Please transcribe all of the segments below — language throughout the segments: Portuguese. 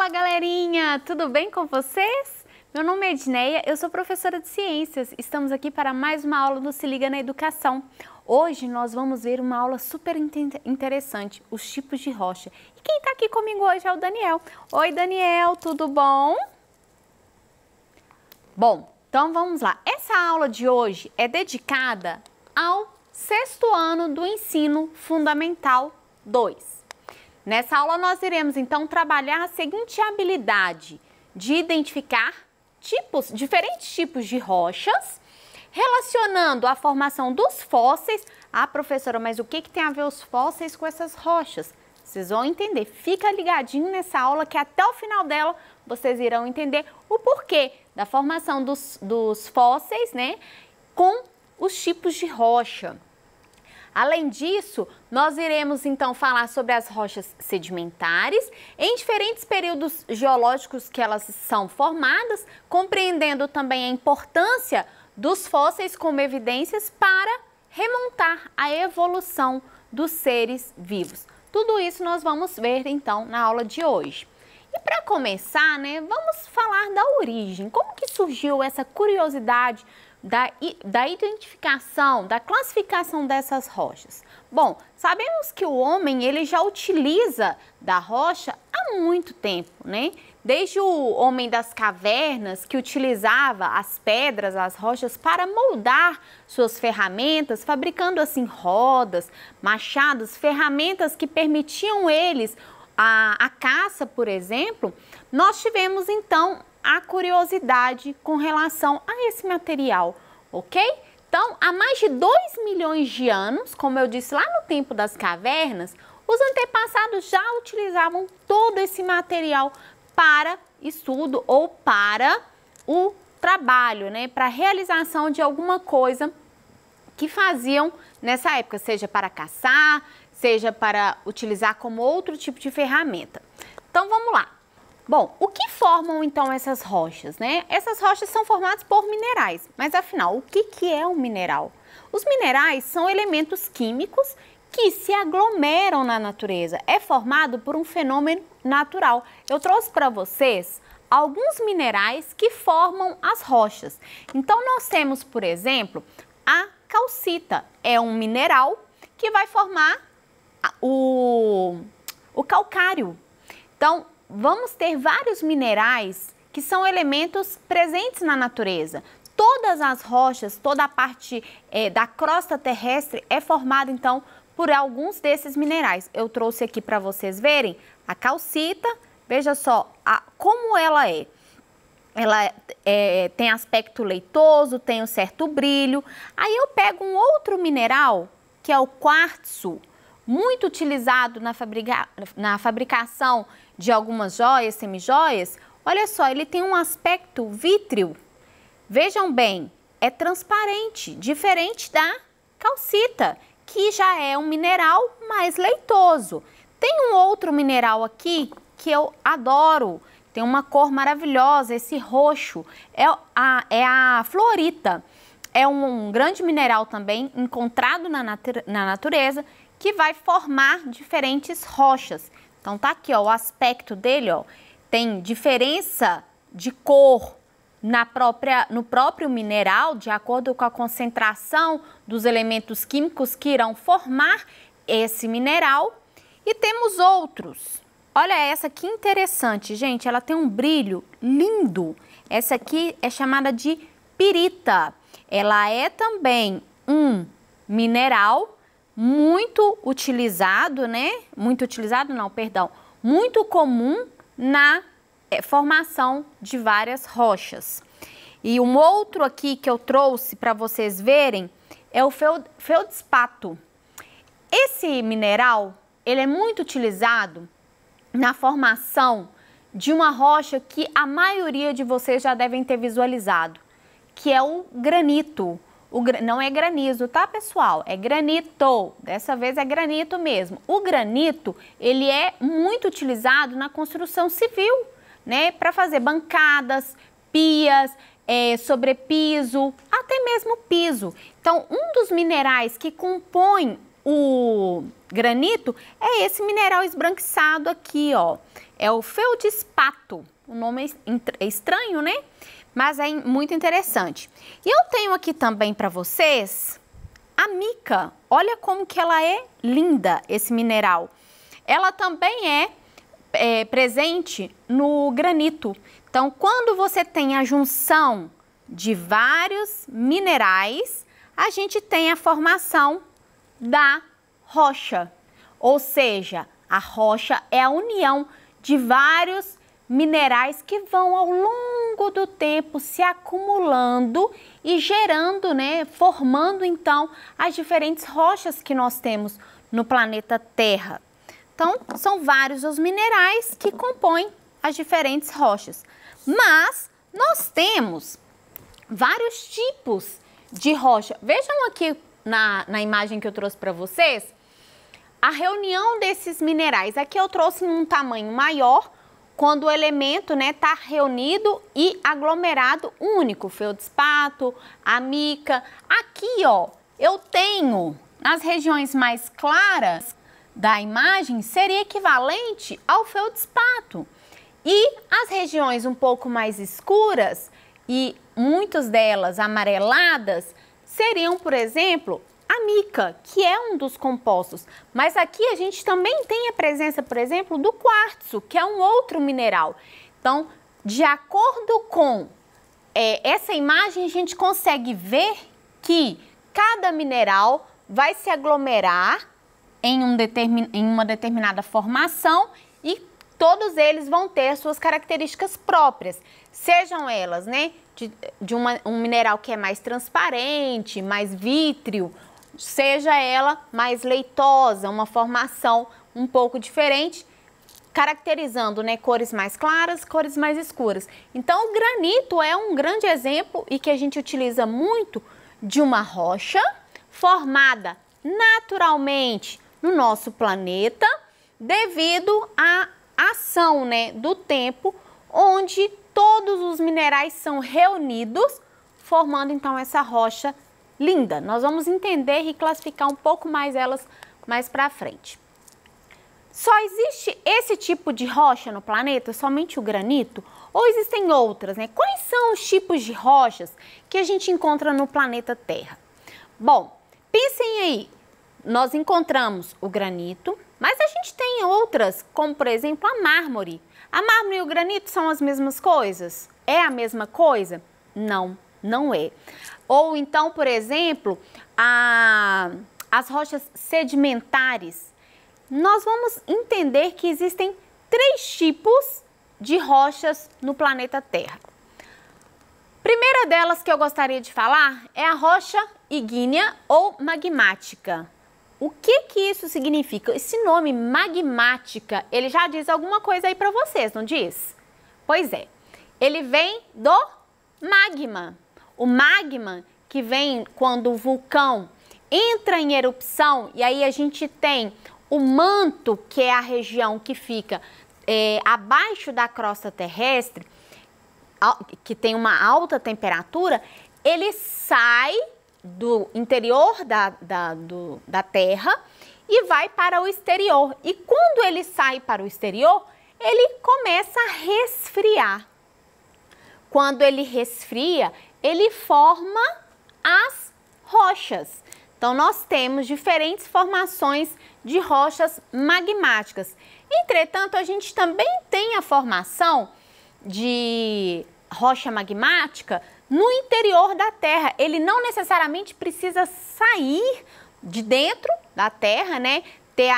Fala, galerinha! Tudo bem com vocês? Meu nome é Edneia, eu sou professora de ciências. Estamos aqui para mais uma aula do Se Liga na Educação. Hoje nós vamos ver uma aula super interessante, os tipos de rocha. E quem está aqui comigo hoje é o Daniel. Oi, Daniel, tudo bom? Bom, então vamos lá. Essa aula de hoje é dedicada ao 6º ano do Ensino Fundamental 2. Nessa aula nós iremos então trabalhar a seguinte habilidade de identificar diferentes tipos de rochas, relacionando a formação dos fósseis. Ah, professora, mas o que tem a ver os fósseis com essas rochas? Vocês vão entender. Fica ligadinho nessa aula que até o final dela vocês irão entender o porquê da formação dos fósseis, né, com os tipos de rocha. Além disso, nós iremos então falar sobre as rochas sedimentares em diferentes períodos geológicos que elas são formadas, compreendendo também a importância dos fósseis como evidências para remontar a evolução dos seres vivos. Tudo isso nós vamos ver então na aula de hoje. E para começar, né, vamos falar da origem. Como que surgiu essa curiosidade da identificação, da classificação dessas rochas? Bom, sabemos que o homem ele já utiliza da rocha há muito tempo, né? Desde o homem das cavernas, que utilizava as pedras, as rochas para moldar suas ferramentas, fabricando assim rodas, machados, ferramentas que permitiam eles a caça, por exemplo. Nós tivemos então a curiosidade com relação a esse material, ok? Então, há mais de 2 milhões de anos, como eu disse lá no tempo das cavernas, os antepassados já utilizavam todo esse material para estudo ou para o trabalho, né? Para a realização de alguma coisa que faziam nessa época, seja para caçar, seja para utilizar como outro tipo de ferramenta. Então, vamos lá. Bom, o que formam então essas rochas, né? Essas rochas são formadas por minerais, mas afinal, o que é um mineral? Os minerais são elementos químicos que se aglomeram na natureza, é formado por um fenômeno natural. Eu trouxe para vocês alguns minerais que formam as rochas. Então, nós temos, por exemplo, a calcita, é um mineral que vai formar o calcário. Então, vamos ter vários minerais que são elementos presentes na natureza. Todas as rochas, toda a parte da crosta terrestre é formada, então, por alguns desses minerais. Eu trouxe aqui para vocês verem a calcita. Veja só como ela é. Ela tem aspecto leitoso, tem um certo brilho. Aí eu pego um outro mineral, que é o quartzo, muito utilizado na fabricação de algumas joias, semijoias. Olha só, ele tem um aspecto vítreo. Vejam bem, é transparente, diferente da calcita, que já é um mineral mais leitoso. Tem um outro mineral aqui que eu adoro, tem uma cor maravilhosa, esse roxo, é a fluorita. É um grande mineral também encontrado na natureza, que vai formar diferentes rochas. Então tá aqui, ó, o aspecto dele, ó, tem diferença de cor no próprio mineral, de acordo com a concentração dos elementos químicos que irão formar esse mineral. E temos outros. Olha essa que interessante, gente, ela tem um brilho lindo. Essa aqui é chamada de pirita. Ela é também um mineral muito utilizado, né? Muito comum na formação de várias rochas. E um outro aqui que eu trouxe para vocês verem é o feldspato. Esse mineral, ele é muito utilizado na formação de uma rocha que a maioria de vocês já devem ter visualizado, que é o granito. Não é granizo, tá, pessoal? É granito. Dessa vez é granito mesmo. O granito, ele é muito utilizado na construção civil, né? Para fazer bancadas, pias, sobrepiso, até mesmo piso. Então, um dos minerais que compõe o granito é esse mineral esbranquiçado aqui, ó. é o feldspato. O nome é estranho, né? Mas é muito interessante. E eu tenho aqui também para vocês a mica. Olha como que ela é linda, esse mineral. Ela também é presente no granito. Então, quando você tem a junção de vários minerais, a gente tem a formação da rocha. Ou seja, a rocha é a união de vários minerais que vão ao longo do tempo se acumulando e gerando, né, formando então as diferentes rochas que nós temos no planeta Terra. Então, são vários os minerais que compõem as diferentes rochas. Mas nós temos vários tipos de rocha. Vejam aqui na imagem que eu trouxe para vocês, a reunião desses minerais. Aqui eu trouxe em um tamanho maior, quando o elemento está reunido e aglomerado único, feldspato, a mica. Aqui, ó, eu tenho nas regiões mais claras da imagem, seria equivalente ao feldspato. E as regiões um pouco mais escuras e muitas delas amareladas seriam, por exemplo, a mica, que é um dos compostos. Mas aqui a gente também tem a presença, por exemplo, do quartzo, que é um outro mineral. Então, de acordo com essa imagem, a gente consegue ver que cada mineral vai se aglomerar em uma determinada formação e todos eles vão ter suas características próprias, sejam elas, né, um mineral que é mais transparente, mais vítreo, seja ela mais leitosa, uma formação um pouco diferente, caracterizando, né, cores mais claras, cores mais escuras. Então, o granito é um grande exemplo e que a gente utiliza muito de uma rocha formada naturalmente no nosso planeta devido à ação, né, do tempo, onde todos os minerais são reunidos, formando então essa rocha linda. Nós vamos entender e classificar um pouco mais elas mais para frente. Só existe esse tipo de rocha no planeta, somente o granito? Ou existem outras, né? Quais são os tipos de rochas que a gente encontra no planeta Terra? Bom, pensem aí, nós encontramos o granito, mas a gente tem outras, como por exemplo a mármore. A mármore e o granito são as mesmas coisas? É a mesma coisa? Não, não é. Ou então, por exemplo, as rochas sedimentares. Nós vamos entender que existem 3 tipos de rochas no planeta Terra. Primeira delas que eu gostaria de falar é a rocha ígnea ou magmática. O que isso significa? Esse nome magmática, ele já diz alguma coisa aí para vocês, não diz? Pois é, ele vem do magma. O magma que vem quando o vulcão entra em erupção e aí a gente tem o manto, que é a região que fica abaixo da crosta terrestre, que tem uma alta temperatura, ele sai do interior da Terra e vai para o exterior. E quando ele sai para o exterior, ele começa a resfriar. Quando ele resfria, ele forma as rochas. Então, nós temos diferentes formações de rochas magmáticas. Entretanto, a gente também tem a formação de rocha magmática no interior da Terra. Ele não necessariamente precisa sair de dentro da Terra, né? Ter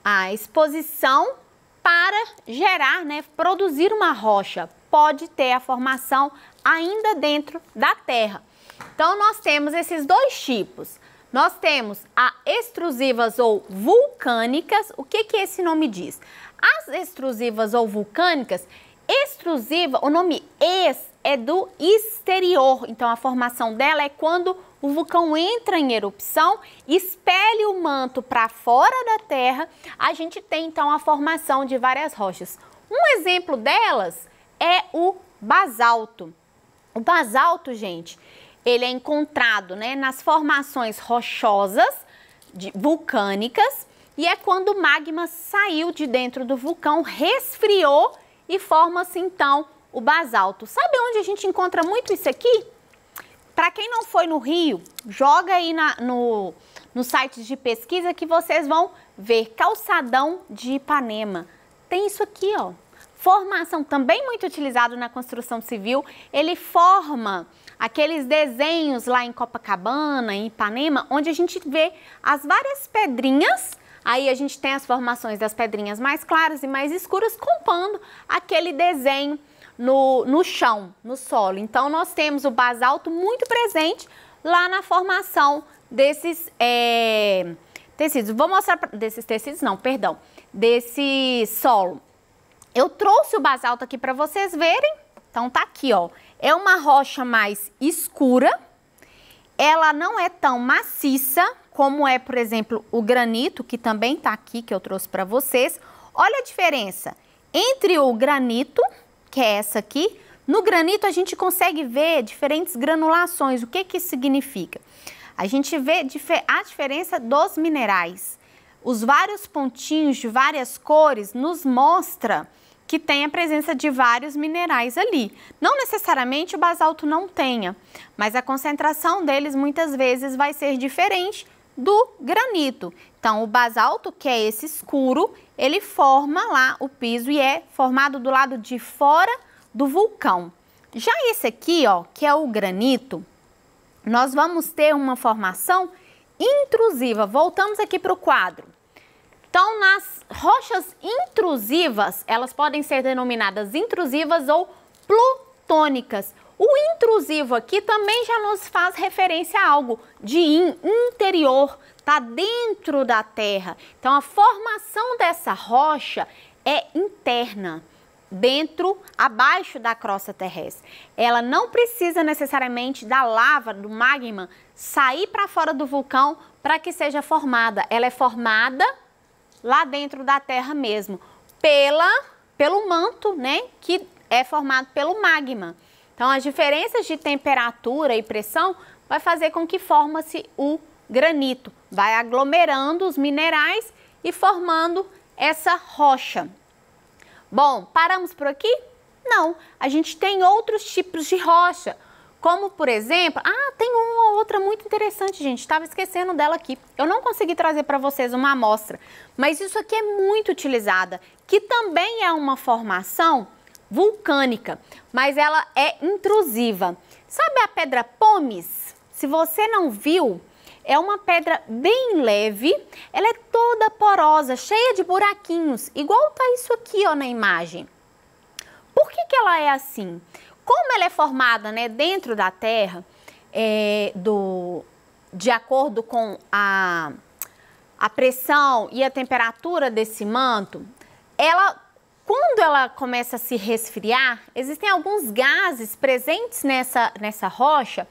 a exposição para gerar, né? Produzir uma rocha. Pode ter a formação ainda dentro da Terra. Então, nós temos esses 2 tipos. Nós temos as extrusivas ou vulcânicas. O que esse nome diz? As extrusivas ou vulcânicas, extrusiva, o nome ex é do exterior. Então, a formação dela é quando o vulcão entra em erupção, expele o manto para fora da Terra, a gente tem então a formação de várias rochas. Um exemplo delas é o basalto. O basalto, gente, ele é encontrado, né, nas formações rochosas vulcânicas e é quando o magma saiu de dentro do vulcão, resfriou e forma-se então o basalto. Sabe onde a gente encontra muito isso aqui? Para quem não foi no Rio, joga aí no site de pesquisa que vocês vão ver Calçadão de Ipanema. Tem isso aqui, ó. Formação também muito utilizado na construção civil. Ele forma aqueles desenhos lá em Copacabana, em Ipanema, onde a gente vê as várias pedrinhas. Aí a gente tem as formações das pedrinhas mais claras e mais escuras, compondo aquele desenho no chão, no solo. Então, nós temos o basalto muito presente lá na formação desses tecidos. Vou mostrar, desses tecidos não, perdão, desse solo. Eu trouxe o basalto aqui para vocês verem. Então, tá aqui, ó. É uma rocha mais escura. Ela não é tão maciça como é, por exemplo, o granito, que também tá aqui, que eu trouxe para vocês. Olha a diferença entre o granito, que é essa aqui. No granito a gente consegue ver diferentes granulações. O que que isso significa? A gente vê a diferença dos minerais. Os vários pontinhos de várias cores nos mostra que tem a presença de vários minerais ali. Não necessariamente o basalto não tenha, mas a concentração deles muitas vezes vai ser diferente do granito. Então, o basalto, que é esse escuro, ele forma lá o piso e é formado do lado de fora do vulcão. Já esse aqui, ó, que é o granito, nós vamos ter uma formação intrusiva. Voltamos aqui para o quadro. Então, nas rochas intrusivas, elas podem ser denominadas intrusivas ou plutônicas. O intrusivo aqui também já nos faz referência a algo de interior, tá dentro da terra. Então, a formação dessa rocha é interna, dentro, abaixo da crosta terrestre. Ela não precisa necessariamente da lava, do magma, sair para fora do vulcão para que seja formada. Ela é formada lá dentro da terra mesmo, pelo manto, né, que é formado pelo magma. Então, as diferenças de temperatura e pressão vai fazer com que forme-se o granito. Vai aglomerando os minerais e formando essa rocha. Bom, paramos por aqui? Não, a gente tem outros tipos de rocha, como por exemplo, tem uma outra muito interessante, gente, estava esquecendo dela aqui. Eu não consegui trazer para vocês uma amostra, mas isso aqui é muito utilizada, que também é uma formação vulcânica, mas ela é intrusiva. Sabe a pedra pómez? Se você não viu, é uma pedra bem leve, ela é toda porosa, cheia de buraquinhos, igual tá isso aqui, ó, na imagem. Por que que ela é assim? Como ela é formada, né, dentro da terra, de acordo com a pressão e a temperatura desse manto, quando ela começa a se resfriar, existem alguns gases presentes nessa rocha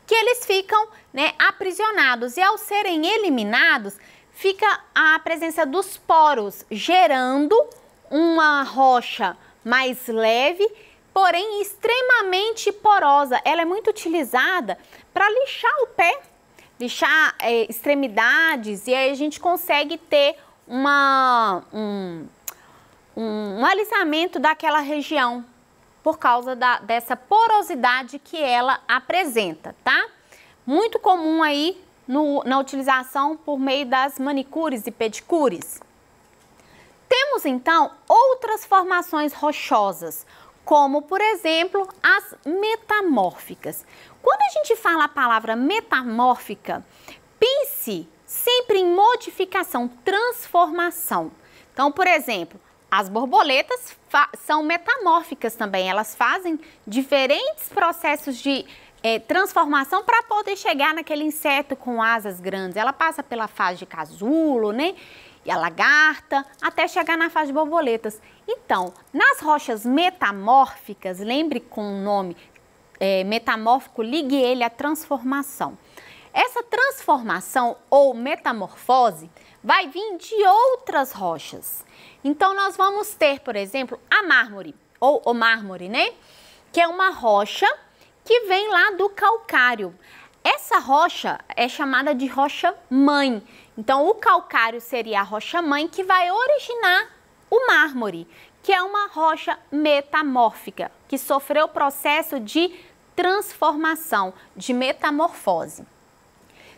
que eles ficam, né, aprisionados, e ao serem eliminados, fica a presença dos poros, gerando uma rocha mais leve, porém extremamente porosa. Ela é muito utilizada para lixar o pé, lixar extremidades, e aí a gente consegue ter um alisamento daquela região por causa dessa porosidade que ela apresenta, tá? Muito comum aí na utilização por meio das manicures e pedicures. Temos então outras formações rochosas, como por exemplo as metamórficas. Quando a gente fala a palavra metamórfica, pense sempre em modificação, transformação. Então, por exemplo, as borboletas são metamórficas também, elas fazem diferentes processos de transformação para poder chegar naquele inseto com asas grandes. Ela passa pela fase de casulo, né? E a lagarta, até chegar na fase de borboletas. Então, nas rochas metamórficas, lembre com o nome metamórfico, ligue ele à transformação. Essa transformação ou metamorfose vai vir de outras rochas. Então, nós vamos ter, por exemplo, a mármore, ou o mármore, né? Que é uma rocha que vem lá do calcário. Essa rocha é chamada de rocha mãe, Então, o calcário seria a rocha-mãe que vai originar o mármore, que é uma rocha metamórfica, que sofreu o processo de transformação, de metamorfose.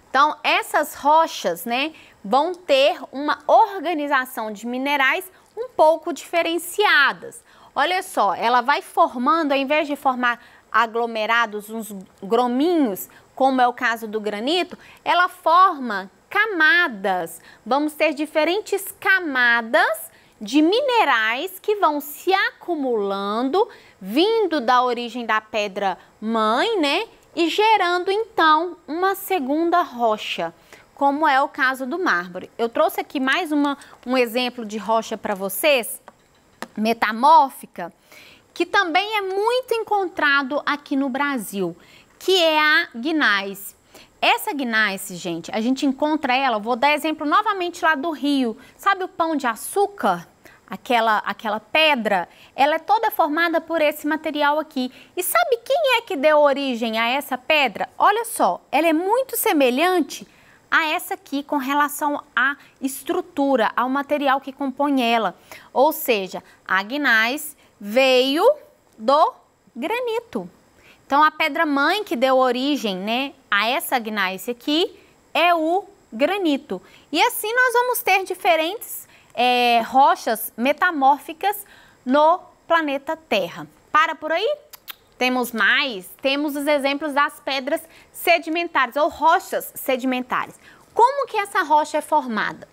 Então, essas rochas, né, vão ter uma organização de minerais um pouco diferenciadas. Olha só, ela vai formando, ao invés de formar aglomerados, uns grominhos, como é o caso do granito, ela forma camadas. Vamos ter diferentes camadas de minerais que vão se acumulando, vindo da origem da pedra mãe, né? E gerando então uma segunda rocha, como é o caso do mármore. Eu trouxe aqui mais um exemplo de rocha para vocês, metamórfica, que também é muito encontrado aqui no Brasil, que é a gneiss. Essa gneiss, gente, a gente encontra ela, vou dar exemplo novamente lá do Rio. Sabe o pão de açúcar? Aquela pedra, ela é toda formada por esse material aqui. E sabe quem é que deu origem a essa pedra? Olha só, ela é muito semelhante a essa aqui com relação à estrutura, ao material que compõe ela. Ou seja, a gneiss veio do granito. Então, a pedra-mãe que deu origem, né, a essa gneiss aqui é o granito. E assim nós vamos ter diferentes rochas metamórficas no planeta Terra. Para por aí? Temos mais? Temos os exemplos das pedras sedimentares ou rochas sedimentares. Como que essa rocha é formada?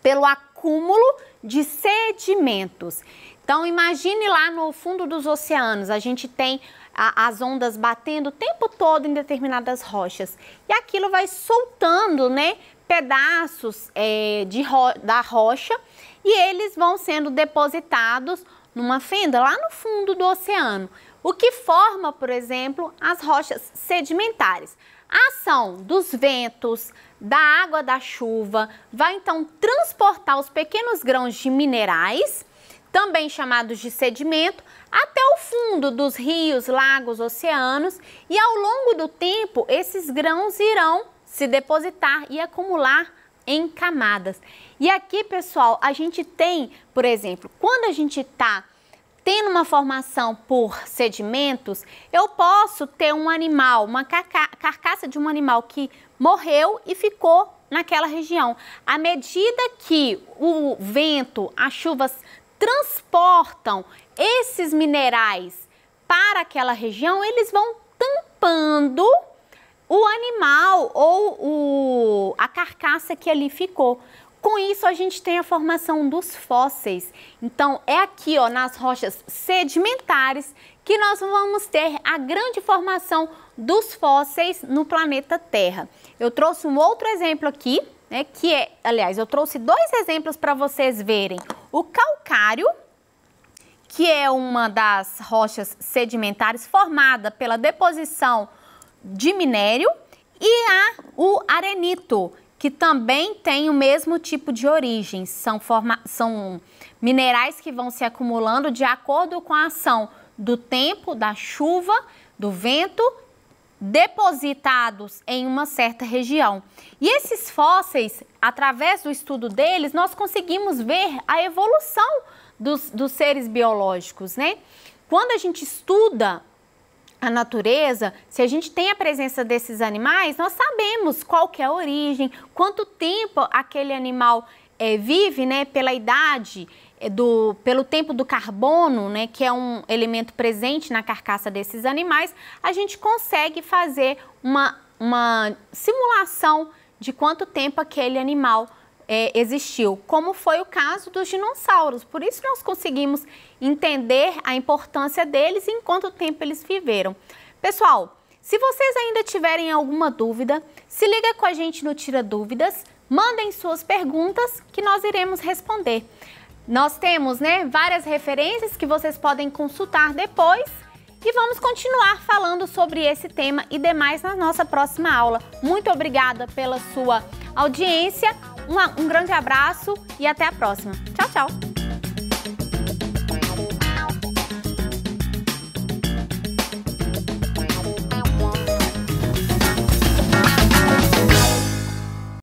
Pelo acúmulo de sedimentos. Então, imagine lá no fundo dos oceanos, a gente tem as ondas batendo o tempo todo em determinadas rochas. E aquilo vai soltando, né, pedaços da rocha e eles vão sendo depositados numa fenda lá no fundo do oceano. O que forma, por exemplo, as rochas sedimentares. A ação dos ventos, da água da chuva, vai então transportar os pequenos grãos de minerais, também chamados de sedimento, até o fundo dos rios, lagos, oceanos, e ao longo do tempo esses grãos irão se depositar e acumular em camadas. E aqui, pessoal, a gente tem, por exemplo, quando a gente está tendo uma formação por sedimentos, eu posso ter um animal, uma carcaça de um animal que morreu e ficou naquela região. À medida que o vento, as chuvas transportam esses minerais para aquela região, eles vão tampando o animal ou a carcaça que ali ficou. Com isso, a gente tem a formação dos fósseis. Então, é aqui, ó, nas rochas sedimentares que nós vamos ter a grande formação dos fósseis no planeta Terra. Eu trouxe um outro exemplo aqui, né, que é, aliás, eu trouxe dois exemplos para vocês verem. O calcário, que é uma das rochas sedimentares formada pela deposição de minério, e o arenito, que também tem o mesmo tipo de origem. São minerais que vão se acumulando de acordo com a ação do tempo, da chuva, do vento, depositados em uma certa região. E esses fósseis, através do estudo deles, nós conseguimos ver a evolução dos seres biológicos, né? Quando a gente estuda a natureza, se a gente tem a presença desses animais, nós sabemos qual que é a origem, quanto tempo aquele animal vive, né, pela idade, pelo tempo do carbono, né, que é um elemento presente na carcaça desses animais, a gente consegue fazer uma simulação de quanto tempo aquele animal existiu, como foi o caso dos dinossauros. Por isso nós conseguimos entender a importância deles e em quanto tempo eles viveram. Pessoal, se vocês ainda tiverem alguma dúvida, se liga com a gente no Tira Dúvidas, mandem suas perguntas que nós iremos responder. Nós temos, né, várias referências que vocês podem consultar depois e vamos continuar falando sobre esse tema e demais na nossa próxima aula. Muito obrigada pela sua audiência. Um grande abraço e até a próxima. Tchau, tchau!